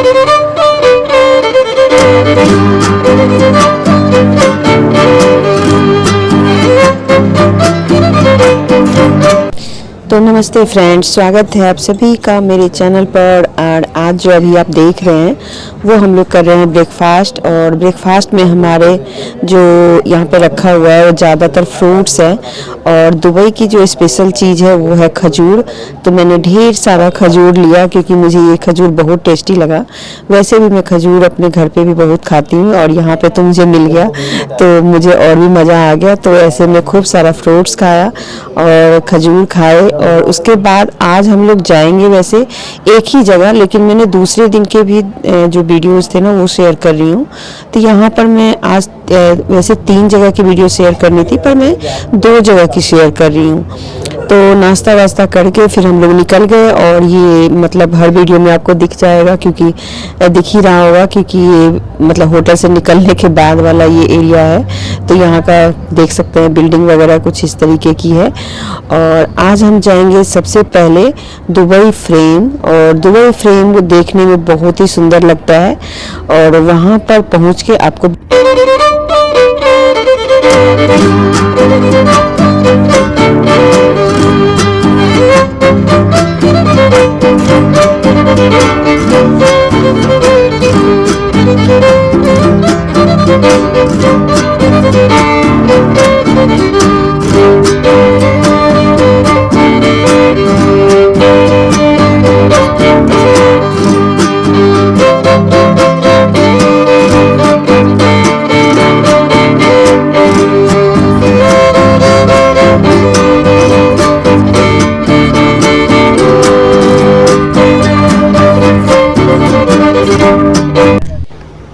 तो नमस्ते फ्रेंड्स, स्वागत है आप सभी का मेरे चैनल पर। और आज जो अभी आप देख रहे हैं वो हम लोग कर रहे हैं ब्रेकफास्ट। और ब्रेकफास्ट में हमारे जो यहाँ पे रखा हुआ है वो ज़्यादातर फ्रूट्स है। और दुबई की जो स्पेशल चीज़ है वो है खजूर। तो मैंने ढेर सारा खजूर लिया क्योंकि मुझे ये खजूर बहुत टेस्टी लगा। वैसे भी मैं खजूर अपने घर पे भी बहुत खाती हूँ और यहाँ पे तो मुझे मिल गया तो मुझे और भी मज़ा आ गया। तो ऐसे में खूब सारा फ्रूट्स खाया और खजूर खाए। और उसके बाद आज हम लोग जाएंगे वैसे एक ही जगह, लेकिन मैंने दूसरे दिन के भी जो वीडियोस थे ना वो शेयर कर रही हूँ। तो यहाँ पर मैं आज वैसे 3 जगह की वीडियो शेयर करनी थी पर मैं 2 जगह की शेयर कर रही हूँ। तो नाश्ता वास्ता करके फिर हम लोग निकल गए। और ये मतलब हर वीडियो में आपको दिख जाएगा क्योंकि दिख ही रहा होगा, क्योंकि ये मतलब होटल से निकलने के बाद वाला ये एरिया है। तो यहाँ का देख सकते हैं बिल्डिंग वगैरह कुछ इस तरीके की है। और आज हम जाएंगे सबसे पहले दुबई फ्रेम। और दुबई फ्रेम वो देखने में बहुत ही सुंदर लगता है और वहाँ पर पहुँच के आपको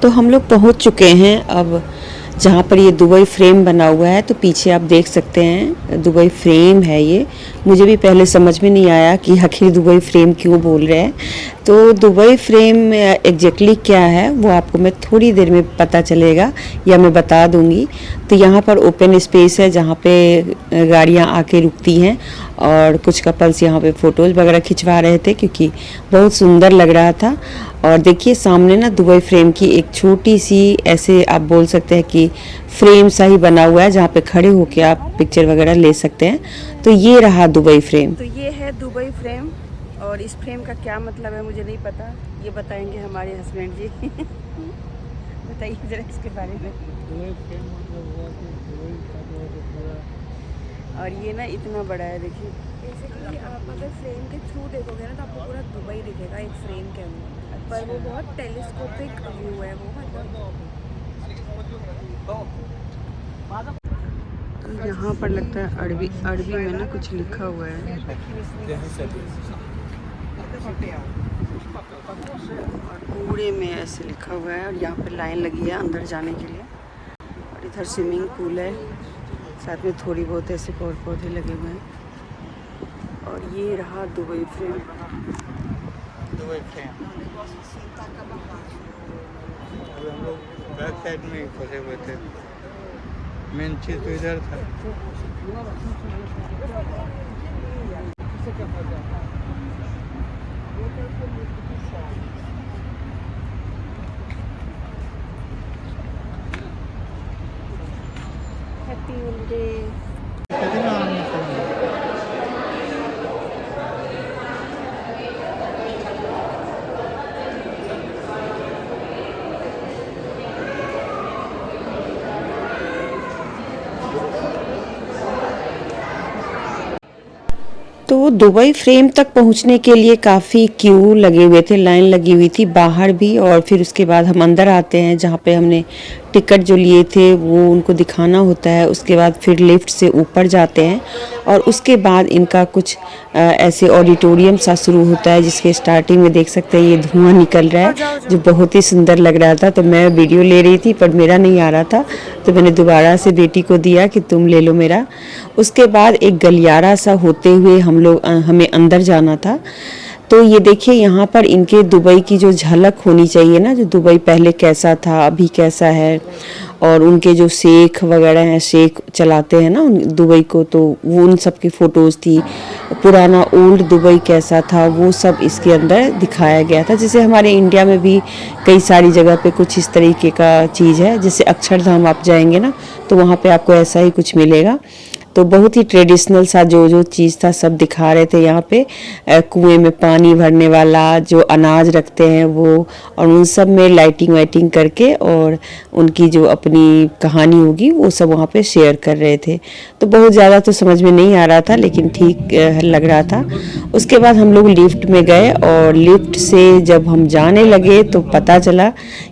तो हम लोग पहुंच चुके हैं अब जहाँ पर ये दुबई फ्रेम बना हुआ है। तो पीछे आप देख सकते हैं दुबई फ्रेम है ये। मुझे भी पहले समझ में नहीं आया कि आखिर दुबई फ्रेम क्यों बोल रहे हैं। तो दुबई फ्रेम एग्जैक्टली क्या है वो आपको मैं थोड़ी देर में पता चलेगा या मैं बता दूंगी। तो यहाँ पर ओपन स्पेस है जहाँ पे गाड़ियाँ आके रुकती हैं और कुछ कपल्स यहाँ पे फ़ोटोज़ वगैरह खिंचवा रहे थे क्योंकि बहुत सुंदर लग रहा था। और देखिए सामने ना दुबई फ्रेम की एक छोटी सी ऐसे आप बोल सकते हैं कि फ्रेम सा ही बना हुआ है जहाँ पे खड़े होके आप पिक्चर वगैरह ले सकते हैं। तो ये रहा दुबई फ्रेम। तो ये है दुबई फ्रेम। और इस फ्रेम का क्या मतलब है मुझे नहीं पता, ये बताएंगे हमारे हस्बैंड जी। बताइए जरा इसके बारे में। और ये ना इतना बड़ा है, देखिए। बेसिकली आप अगर फ्रेम के थ्रू देखोगे ना तो आपको पूरा दुबई दिखेगा एक फ्रेम के अंदर। पर वो बहुत टेलीस्कोपिक व्यू है वो, मतलब यहाँ पर लगता है अरबी में ना कुछ लिखा हुआ है। और पूरे में ऐसे लिखा हुआ है और यहाँ पर लाइन लगी है अंदर जाने के लिए। और इधर स्विमिंग पूल है, साथ में थोड़ी बहुत ऐसे पेड़ पौधे लगे हुए हैं। और ये रहा दुबई फ्रेम। दुबई फ्रेम अभी हम लोग बैक साइड में ही फंसे हुए थे, मेन चीज़ तो इधर था। Happy holiday. तो दुबई फ्रेम तक पहुंचने के लिए काफ़ी क्यू लगे हुए थे, लाइन लगी हुई थी बाहर भी। और फिर उसके बाद हम अंदर आते हैं जहां पे हमने टिकट जो लिए थे वो उनको दिखाना होता है। उसके बाद फिर लिफ्ट से ऊपर जाते हैं और उसके बाद इनका कुछ ऐसे ऑडिटोरियम सा शुरू होता है जिसके स्टार्टिंग में देख सकते हैं ये धुआं निकल रहा है जो बहुत ही सुंदर लग रहा था। तो मैं वीडियो ले रही थी पर मेरा नहीं आ रहा था तो मैंने दोबारा से बेटी को दिया कि तुम ले लो मेरा। उसके बाद एक गलियारा सा होते हुए हमें अंदर जाना था। तो ये देखिए यहाँ पर इनके दुबई की जो झलक होनी चाहिए ना, जो दुबई पहले कैसा था अभी कैसा है, और उनके जो शेख वगैरह हैं, शेख चलाते हैं ना दुबई को, तो वो उन सब की फ़ोटोज़ थी। पुराना ओल्ड दुबई कैसा था वो सब इसके अंदर दिखाया गया था। जैसे हमारे इंडिया में भी कई सारी जगह पे कुछ इस तरीके का चीज़ है। जैसे अक्षरधाम आप जाएंगे ना तो वहाँ पे आपको ऐसा ही कुछ मिलेगा। तो बहुत ही ट्रेडिशनल सा जो चीज़ था सब दिखा रहे थे यहाँ पे। कुएं में पानी भरने वाला, जो अनाज रखते हैं वो, और उन सब में लाइटिंग वाइटिंग करके और उनकी जो अपनी कहानी होगी वो सब वहाँ पे शेयर कर रहे थे। तो बहुत ज़्यादा तो समझ में नहीं आ रहा था, लेकिन ठीक लग रहा था। उसके बाद हम लोग लिफ्ट में गए और लिफ्ट से जब हम जाने लगे तो पता चला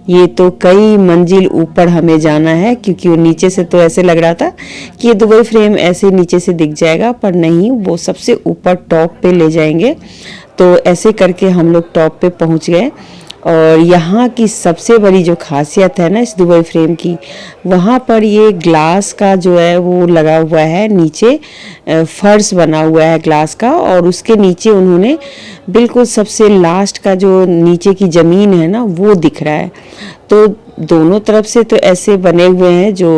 ये तो कई मंजिल ऊपर हमें जाना है, क्योंकि वो नीचे से तो ऐसे लग रहा था कि ये दुबई फ्रेम ऐसे नीचे से दिख जाएगा, पर नहीं, वो सबसे ऊपर टॉप पे ले जाएंगे। तो ऐसे करके हम लोग टॉप पे पहुंच गए। और यहाँ की सबसे बड़ी जो खासियत है ना इस दुबई फ्रेम की, वहाँ पर ये ग्लास का जो है वो लगा हुआ है, नीचे फर्श बना हुआ है ग्लास का, और उसके नीचे उन्होंने बिल्कुल सबसे लास्ट का जो नीचे की ज़मीन है ना वो दिख रहा है। तो दोनों तरफ से तो ऐसे बने हुए हैं जो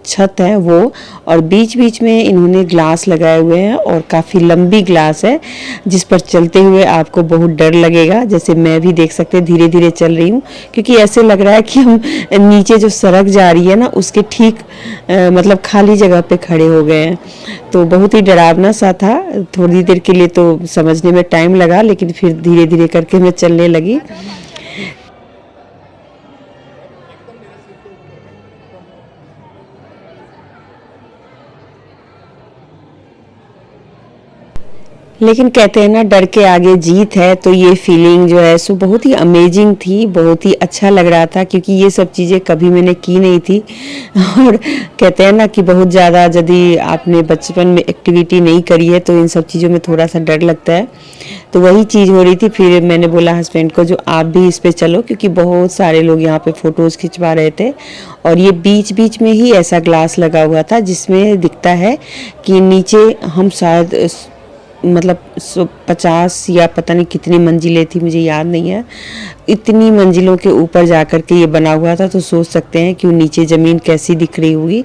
छत है वो, और बीच बीच में इन्होंने ग्लास लगाए हुए हैं, और काफ़ी लंबी ग्लास है जिस पर चलते हुए आपको बहुत डर लगेगा। जैसे मैं भी देख सकते धीरे धीरे चल रही हूँ, क्योंकि ऐसे लग रहा है कि हम नीचे जो सड़क जा रही है ना उसके ठीक मतलब खाली जगह पे खड़े हो गए हैं। तो बहुत ही डरावना सा था। थोड़ी देर के लिए तो समझने में टाइम लगा, लेकिन फिर धीरे धीरे करके मैं चलने लगी। लेकिन कहते हैं ना डर के आगे जीत है, तो ये फीलिंग जो है सो बहुत ही अमेजिंग थी, बहुत ही अच्छा लग रहा था, क्योंकि ये सब चीज़ें कभी मैंने की नहीं थी। और कहते हैं ना कि बहुत ज़्यादा यदि आपने बचपन में एक्टिविटी नहीं करी है तो इन सब चीज़ों में थोड़ा सा डर लगता है। तो वही चीज़ हो रही थी। फिर मैंने बोला हस्बैंड को जो आप भी इस पे चलो, क्योंकि बहुत सारे लोग यहाँ पे फ़ोटोज़ खिंचवा रहे थे, और ये बीच बीच में ही ऐसा ग्लास लगा हुआ था जिसमें दिखता है कि नीचे हम शायद मतलब 50 या पता नहीं कितनी मंजिलें थी, मुझे याद नहीं है। इतनी मंजिलों के ऊपर जाकर के ये बना हुआ था, तो सोच सकते हैं कि नीचे ज़मीन कैसी दिख रही होगी।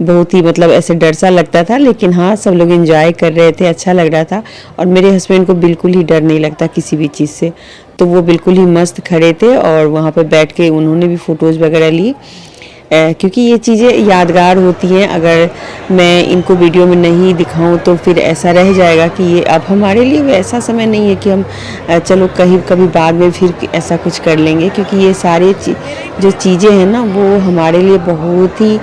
बहुत ही मतलब ऐसे डर सा लगता था, लेकिन हाँ सब लोग एंजॉय कर रहे थे, अच्छा लग रहा था। और मेरे हस्बैंड को बिल्कुल ही डर नहीं लगता किसी भी चीज़ से, तो वो बिल्कुल ही मस्त खड़े थे और वहाँ पर बैठ के उन्होंने भी फ़ोटोज़ वगैरह ली। क्योंकि ये चीज़ें यादगार होती हैं। अगर मैं इनको वीडियो में नहीं दिखाऊं तो फिर ऐसा रह जाएगा कि ये अब हमारे लिए वैसा समय नहीं है कि हम चलो कहीं कभी बाद में फिर ऐसा कुछ कर लेंगे, क्योंकि ये सारे जो चीज़ें हैं ना वो हमारे लिए बहुत ही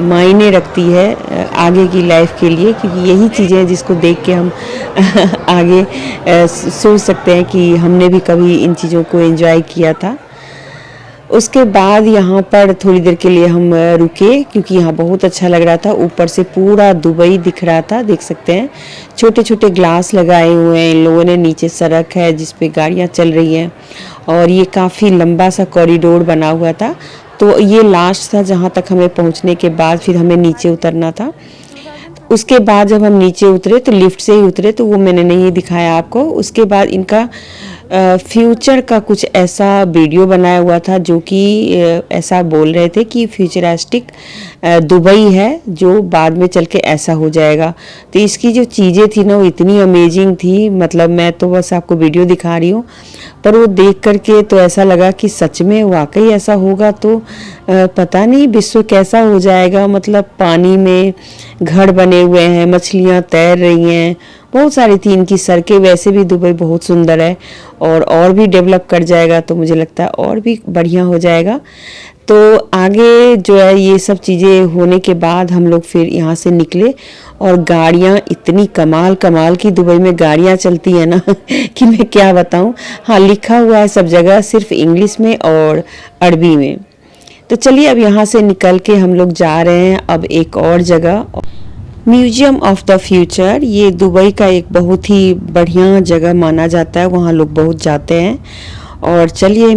मायने रखती है आगे की लाइफ के लिए, क्योंकि यही चीज़ें हैं जिसको देख के हम आगे सोच सकते हैं कि हमने भी कभी इन चीज़ों को एंजॉय किया था। उसके बाद यहाँ पर थोड़ी देर के लिए हम रुके, क्योंकि यहाँ बहुत अच्छा लग रहा था। ऊपर से पूरा दुबई दिख रहा था, देख सकते हैं छोटे छोटे ग्लास लगाए हुए हैं इन लोगों ने। नीचे सड़क है जिस पे गाड़ियाँ चल रही हैं, और ये काफ़ी लंबा सा कॉरिडोर बना हुआ था। तो ये लास्ट था जहाँ तक हमें पहुँचने के बाद फिर हमें नीचे उतरना था। उसके बाद जब हम नीचे उतरे तो लिफ्ट से ही उतरे, तो वो मैंने नहीं दिखाया आपको। उसके बाद इनका फ्यूचर का कुछ ऐसा वीडियो बनाया हुआ था जो कि ऐसा बोल रहे थे कि फ्यूचरिस्टिक दुबई है जो बाद में चल के ऐसा हो जाएगा। तो इसकी जो चीज़ें थी ना वो इतनी अमेजिंग थी, मतलब मैं तो बस आपको वीडियो दिखा रही हूँ, पर वो देख करके तो ऐसा लगा कि सच में वाकई ऐसा होगा तो पता नहीं विश्व कैसा हो जाएगा। मतलब पानी में घर बने हुए हैं, मछलियाँ तैर रही हैं, बहुत सारी थी इनकी सड़कें। वैसे भी दुबई बहुत सुंदर है, और भी डेवलप कर जाएगा तो मुझे लगता है और भी बढ़िया हो जाएगा। तो आगे जो है ये सब चीज़ें होने के बाद हम लोग फिर यहाँ से निकले, और गाड़ियाँ इतनी कमाल कमाल की दुबई में गाड़ियाँ चलती हैं ना कि मैं क्या बताऊँ। हाँ, लिखा हुआ है सब जगह सिर्फ इंग्लिश में और अरबी में। तो चलिए अब यहाँ से निकल के हम लोग जा रहे हैं अब एक और जगह, म्यूजियम ऑफ द फ्यूचर। ये दुबई का एक बहुत ही बढ़िया जगह माना जाता है, वहाँ लोग बहुत जाते हैं। और चलिए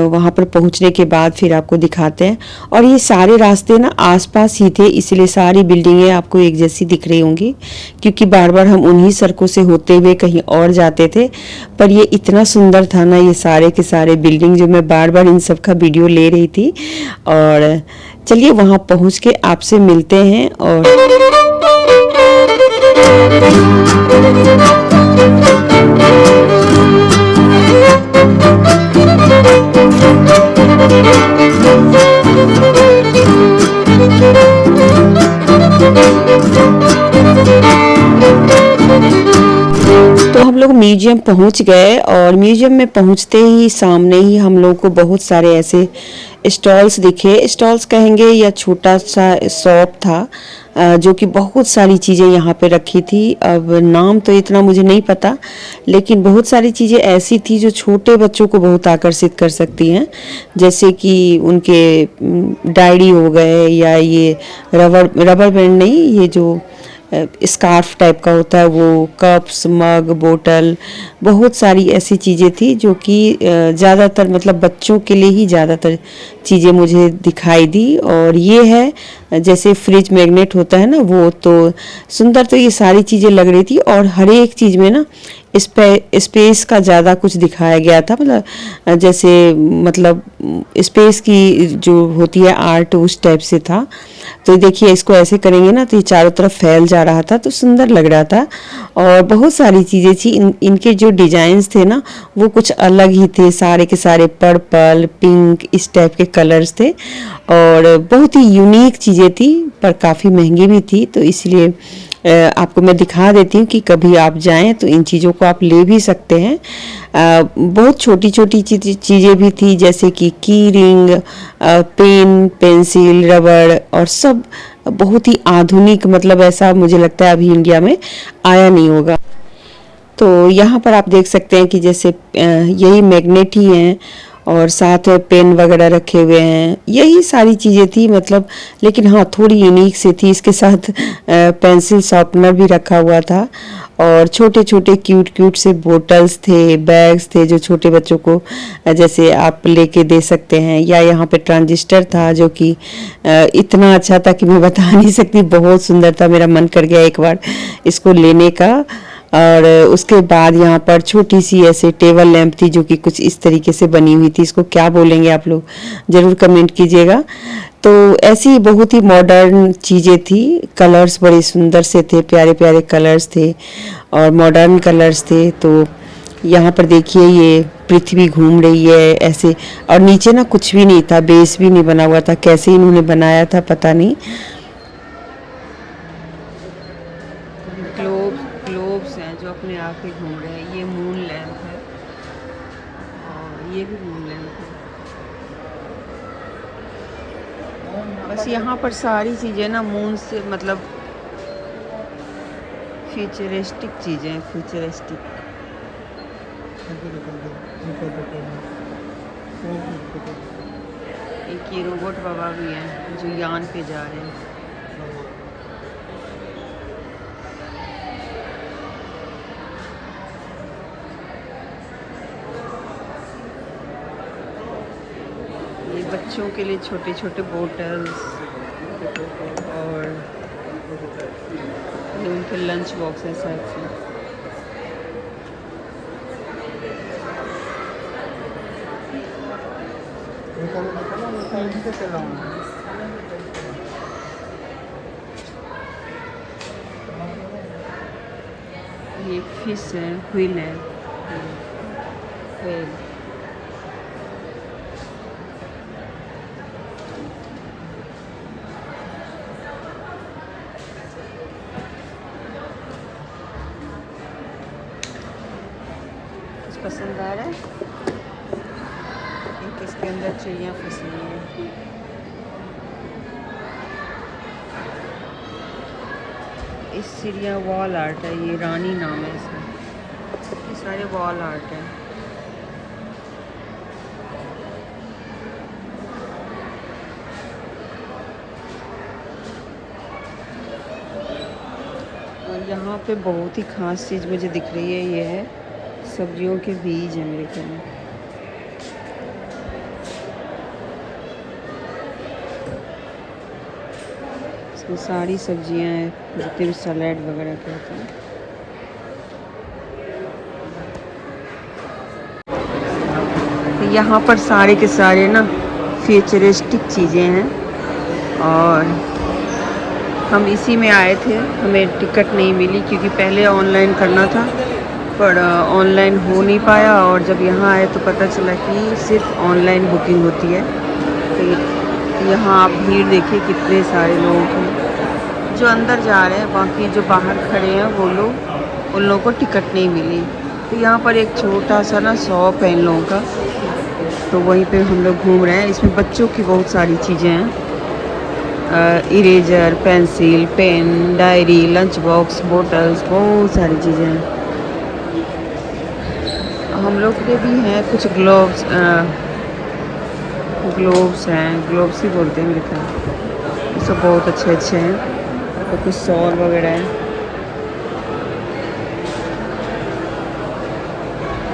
वहाँ पर पहुँचने के बाद फिर आपको दिखाते हैं। और ये सारे रास्ते ना आसपास ही थे, इसलिए सारी बिल्डिंगें आपको एक जैसी दिख रही होंगी, क्योंकि बार बार हम उन्हीं सड़कों से होते हुए कहीं और जाते थे। पर ये इतना सुंदर था ना, ये सारे के सारे बिल्डिंग, जो मैं बार बार इन सब का वीडियो ले रही थी। और चलिए वहाँ पहुँच के आपसे मिलते हैं। और तो हम लोग म्यूजियम पहुंच गए, और म्यूजियम में पहुंचते ही सामने ही हम लोग को बहुत सारे ऐसे स्टॉल्स दिखे। स्टॉल्स कहेंगे या छोटा सा शॉप था, जो कि बहुत सारी चीज़ें यहाँ पे रखी थी। अब नाम तो इतना मुझे नहीं पता, लेकिन बहुत सारी चीज़ें ऐसी थी जो छोटे बच्चों को बहुत आकर्षित कर सकती हैं, जैसे कि उनके डायरी हो गए, या ये रबर बैंड नहीं, ये जो स्कार्फ टाइप का होता है वो, कप्स, मग, बोतल, बहुत सारी ऐसी चीज़ें थी जो कि ज़्यादातर मतलब बच्चों के लिए ही ज़्यादातर चीज़ें मुझे दिखाई दी। और ये है जैसे फ्रिज मैग्नेट होता है ना, वो तो सुंदर तो ये सारी चीज़ें लग रही थी। और हर एक चीज़ में ना स्पेस का ज़्यादा कुछ दिखाया गया था, मतलब जैसे मतलब स्पेस की जो होती है आर्ट, उस टाइप से था। तो देखिए इसको ऐसे करेंगे ना तो ये चारों तरफ फैल जा रहा था, तो सुंदर लग रहा था। और बहुत सारी चीज़ें थी, इनके जो डिजाइन्स थे ना वो कुछ अलग ही थे, सारे के सारे पर्पल, पिंक, इस टाइप के कलर्स थे। और बहुत ही यूनिक चीज़ें थी, पर काफ़ी महंगी भी थी, तो इसलिए आपको मैं दिखा देती हूँ कि कभी आप जाएं तो इन चीज़ों को आप ले भी सकते हैं। बहुत छोटी छोटी चीज़ें भी थी, जैसे कि की रिंग, पेन, पेंसिल, रबड़, और सब बहुत ही आधुनिक, मतलब ऐसा मुझे लगता है अभी इंडिया में आया नहीं होगा। तो यहाँ पर आप देख सकते हैं कि जैसे यही मैग्नेट ही हैं, और साथ में पेन वगैरह रखे हुए हैं, यही सारी चीज़ें थी मतलब। लेकिन हाँ थोड़ी यूनिक से थी, इसके साथ पेंसिल शार्पनर भी रखा हुआ था। और छोटे छोटे क्यूट क्यूट से बोटल्स थे, बैग्स थे जो छोटे बच्चों को जैसे आप लेके दे सकते हैं। या यहाँ पे ट्रांजिस्टर था जो कि इतना अच्छा था कि मैं बता नहीं सकती, बहुत सुंदर था, मेरा मन कर गया एक बार इसको लेने का। और उसके बाद यहाँ पर छोटी सी ऐसे टेबल लैंप थी जो कि कुछ इस तरीके से बनी हुई थी, इसको क्या बोलेंगे आप लोग ज़रूर कमेंट कीजिएगा। तो ऐसी बहुत ही मॉडर्न चीज़ें थी, कलर्स बड़े सुंदर से थे, प्यारे प्यारे कलर्स थे और मॉडर्न कलर्स थे। तो यहाँ पर देखिए ये पृथ्वी घूम रही है ऐसे, और नीचे ना कुछ भी नहीं था, बेस भी नहीं बना हुआ था, कैसे इन्होंने बनाया था पता नहीं। ग्लोब्स हैं जो अपने आप ही घूम रहे हैं, ये मून लैंप है और ये भी मून लैंप है। बस यहाँ पर सारी चीज़ें ना मून से मतलब फ्यूचरिस्टिक चीज़ें, फ्यूचरिस्टिक। एक ये रोबोट बाबा भी हैं जो यान पे जा रहे हैं। ये बच्चों के लिए छोटे छोटे बोटल्स, और ये उनके लंच बॉक्स है शायद से। ये फिश है, व्हील है, व्हेल। कुछ पसंद आ रहा है? एक इसके अंदर चिड़िया फंसी हुई है। इस चिड़िया वॉल आर्ट है, ये रानी नाम है इसका। ये सारे वॉल आर्ट है। और यहाँ पे बहुत ही खास चीज़ मुझे दिख रही है, ये है सब्जियों के बीज हैं मेरे ख्याल में। इसमें सारी सब्जियां हैं, जितने भी सलाद वगैरह के होते हैं। तो यहाँ पर सारे के सारे ना फ्यूचरिस्टिक चीज़ें हैं और हम इसी में आए थे। हमें टिकट नहीं मिली क्योंकि पहले ऑनलाइन करना था, पर ऑनलाइन हो नहीं पाया और जब यहाँ आए तो पता चला कि सिर्फ ऑनलाइन बुकिंग होती है। तो यहाँ आप भीड़ देखिए, कितने सारे लोग हैं जो अंदर जा रहे हैं, बाकी जो बाहर खड़े हैं वो लोग, उन लोगों को टिकट नहीं मिली। तो यहाँ पर एक छोटा सा ना शॉप है इन लोगों का, तो वहीं पे हम लोग घूम रहे हैं। इसमें बच्चों की बहुत सारी चीज़ें हैं, eraser, pencil, pen, diary, lunch box, bottles, बहुत सारी चीज़ें हैं। हम लोग के भी हैं कुछ ग्लोव्स, हैं, ग्लोव्स ही बोलते हैं मेरे ख्याल। ये सब बहुत अच्छे अच्छे हैं और कुछ शॉल वगैरह है,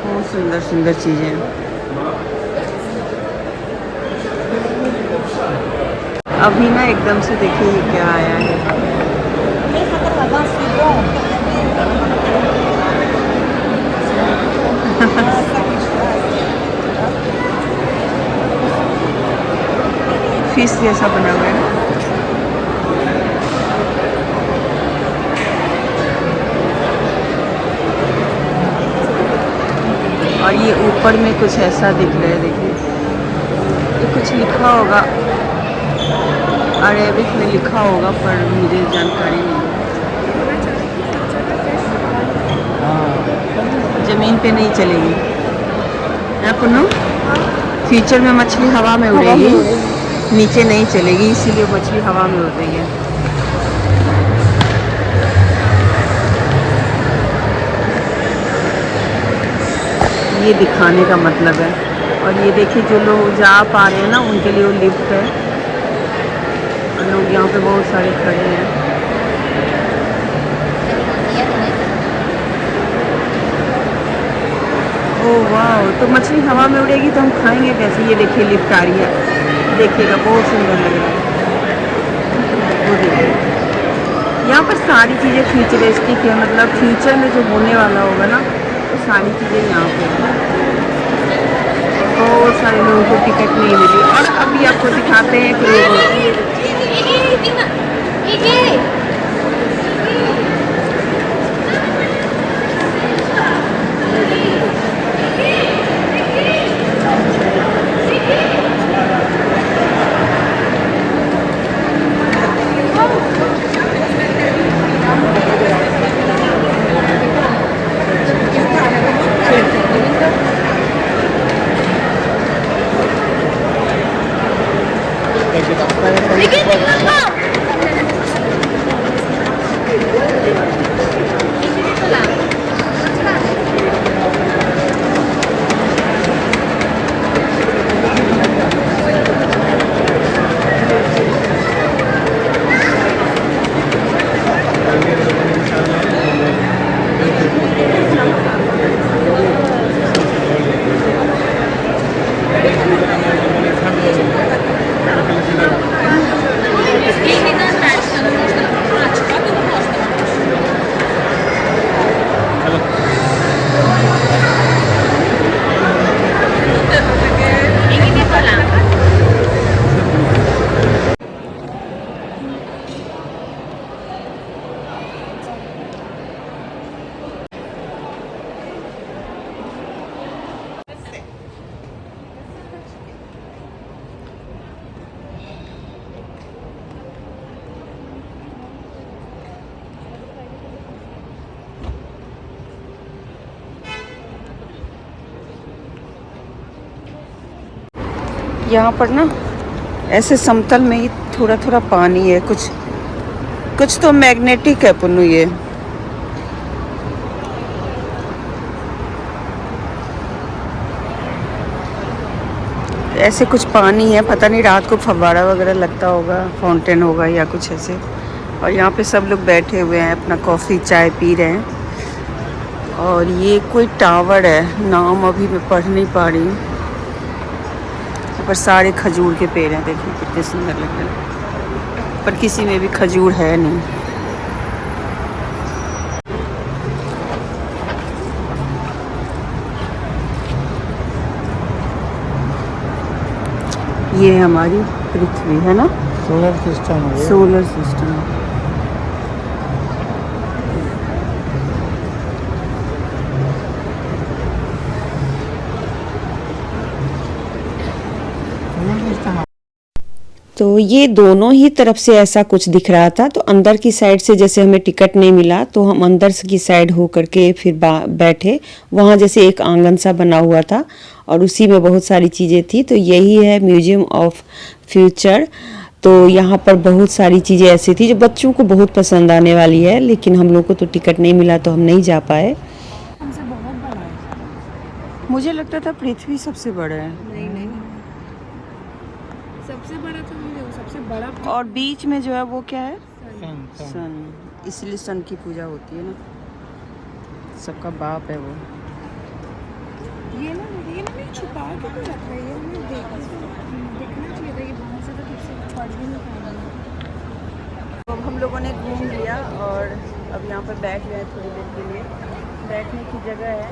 बहुत सुंदर सुंदर चीज़ें हैं। अभी ना एकदम से देखिए ये क्या आया है। फिश जैसा बना हुआ है। और ये ऊपर में कुछ ऐसा दिख रहा है, देखिए ये कुछ लिखा होगा, अरेबिक में लिखा होगा, पर मुझे जानकारी नहीं। ज़मीन पे नहीं चलेगी है पुनू। फ्यूचर में मछली हवा में उड़ेगी, नीचे नहीं चलेगी, इसीलिए मछली हवा में उड़ती है। ये दिखाने का मतलब है। और ये देखिए जो लोग जा पा रहे हैं ना, उनके लिए वो लिफ्ट है। लोग यहाँ पे बहुत सारे खड़े हैं। ओह वाह, तो मछली हवा में उड़ेगी तो हम खाएंगे कैसे? ये देखिए लिफ्ट आ रही है, देखिएगा बहुत सुंदर लग रहा है। वो देखिए यहाँ पर सारी चीज़ें फ्यूचरिस्टिक है, मतलब फ्यूचर में जो होने वाला होगा ना, तो सारी चीज़ें यहाँ पे हैं। बहुत सारे लोगों को टिकट नहीं मिली और अभी आपको दिखाते हैं कि लोगों यहाँ पर ना ऐसे समतल में ही थोड़ा थोड़ा पानी है, कुछ कुछ तो मैग्नेटिक है पुन्नू। ये ऐसे कुछ पानी है, पता नहीं रात को फव्वारा वगैरह लगता होगा, फाउंटेन होगा या कुछ ऐसे। और यहाँ पे सब लोग बैठे हुए हैं, अपना कॉफ़ी चाय पी रहे हैं। और ये कोई टावर है, नाम अभी मैं पढ़ नहीं पा रही हूँ। यहाँ पर सारे खजूर के पेड़ हैं, देखिए कितने सुंदर लग रहे हैं। पर किसी में भी खजूर है नहीं। ये हमारी पृथ्वी है ना, सोलर सिस्टम है। Solar system. तो ये दोनों ही तरफ से ऐसा कुछ दिख रहा था। तो अंदर की साइड से जैसे हमें टिकट नहीं मिला तो हम अंदर की साइड हो करके फिर बैठे। वहाँ जैसे एक आंगन सा बना हुआ था और उसी में बहुत सारी चीज़ें थी। तो यही है म्यूजियम ऑफ फ्यूचर। तो यहाँ पर बहुत सारी चीज़ें ऐसी थी जो बच्चों को बहुत पसंद आने वाली है, लेकिन हम लोग को तो टिकट नहीं मिला तो हम नहीं जा पाए। हमसे बहुत बड़ा है। मुझे लगता था पृथ्वी सबसे बड़ा है। नहीं नहीं, सबसे बड़ा तो नहीं है, सबसे बड़ा और बीच में जो है वो क्या है? सन। सन। इसलिए सन की पूजा होती है ना, सबका बाप है वो। ये ना नहीं छुपा के क्यों रख रही है, हमें देखना चाहिए था। ये बहुत ज़्यादा ठीक से पढ़ भी नहीं पाएंगे। तो अब हम लोगों ने घूम लिया और अब यहाँ पर बैठ गए थोड़ी देर के लिए। बैठने की जगह है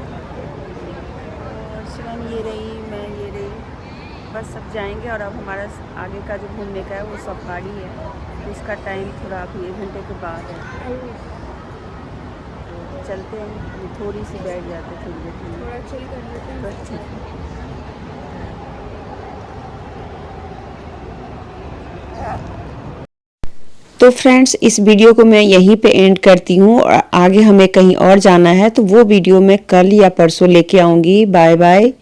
और शिवन ये रही, मैं ये रही, बस सब जाएंगे। और अब हमारा आगे का जो घूमने का है वो सफारी है, तो उसका टाइम थोड़ा अभी 1 घंटे के बाद है। तो चलते हैं, अभी थोड़ी सी बैठ जाते थोड़ी देर के लिए। थोड़ा चिल कर लेते हैं। बस ठीक है। तो फ्रेंड्स, इस वीडियो को मैं यहीं पे एंड करती हूँ और आगे हमें कहीं और जाना है तो वो वीडियो मैं कल या परसों लेके आऊँगी। Bye bye.